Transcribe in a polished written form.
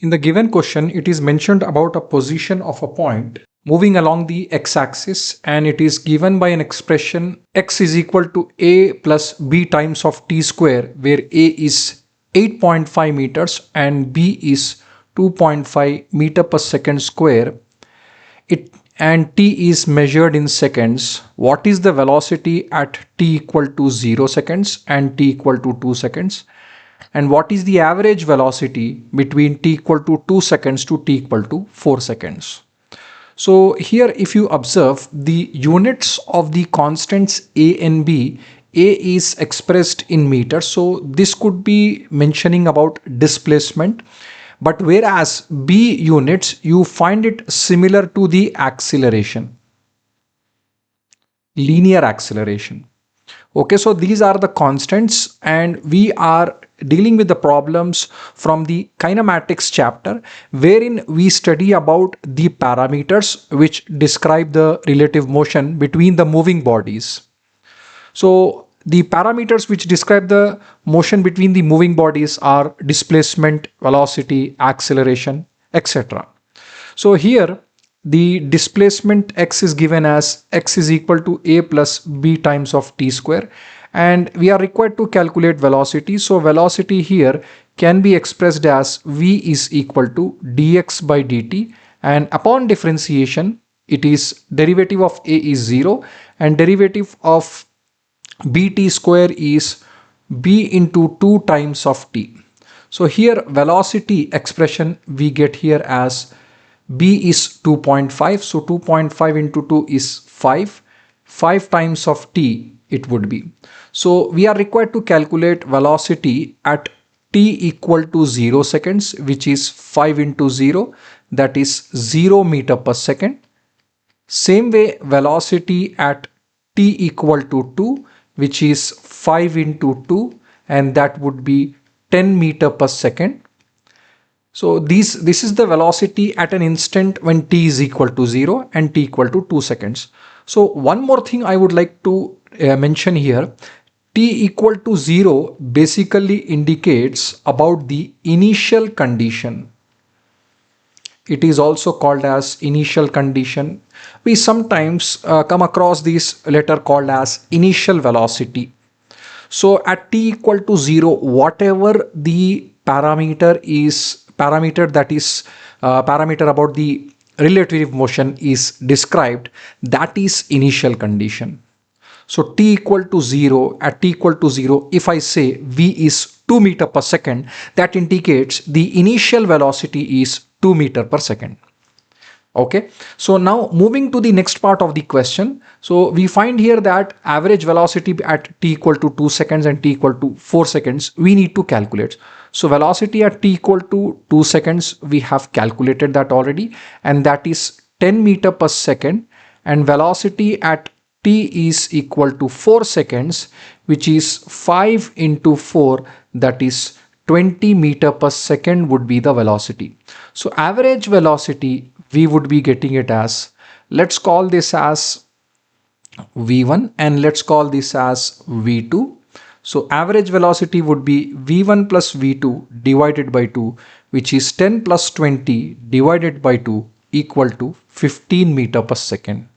In the given question, it is mentioned about a position of a point moving along the x-axis, and it is given by an expression x is equal to a plus b times of t square, where a is 8.5 meters and b is 2.5 meter per second square. And t is measured in seconds. What is the velocity at t equal to 0 seconds and t equal to 2 seconds? And what is the average velocity between t equal to 2 seconds to t equal to 4 seconds? So here, if you observe the units of the constants a and b, a is expressed in meters, so this could be mentioning about displacement. But whereas b units, you find it similar to the acceleration, linear acceleration. Okay, so these are the constants, and we are dealing with the problems from the kinematics chapter, wherein we study about the parameters which describe the relative motion between the moving bodies. So the parameters which describe the motion between the moving bodies are displacement, velocity, acceleration, etc. So here the displacement x is given as x is equal to a plus b times of t square, and we are required to calculate velocity. So velocity here can be expressed as v is equal to dx by dt, and upon differentiation it is derivative of a is 0 and derivative of bt square is b into 2 times of t. So here velocity expression we get here as b is 2.5, so 2.5 into 2 is 5 times of t it would be. So we are required to calculate velocity at t equal to 0 seconds, which is 5 into 0, that is 0 meter per second. Same way, velocity at t equal to 2, which is 5 into 2, and that would be 10 meter per second. So this is the velocity at an instant when t is equal to 0 and t equal to 2 seconds. So one more thing I would like to mention here, t equal to 0 basically indicates about the initial condition. It is also called as initial condition. We sometimes come across this letter called as initial velocity. So at t equal to 0, whatever the parameter about the relative motion is described, that is initial condition. So t equal to 0, at t equal to 0, if I say v is 2 meter per second, that indicates the initial velocity is 2 meter per second. Okay, so now moving to the next part of the question. So we find here that average velocity at t equal to 2 seconds and t equal to 4 seconds we need to calculate. So velocity at t equal to 2 seconds, we have calculated that already, and that is 10 meter per second, and velocity at t is equal to 4 seconds, which is 5 into 4, that is 20 meter per second would be the velocity. So average velocity we would be getting it as, let's call this as v1 and let's call this as v2. So average velocity would be v1 plus v2 divided by 2, which is 10 plus 20 divided by 2 equal to 15 meter per second.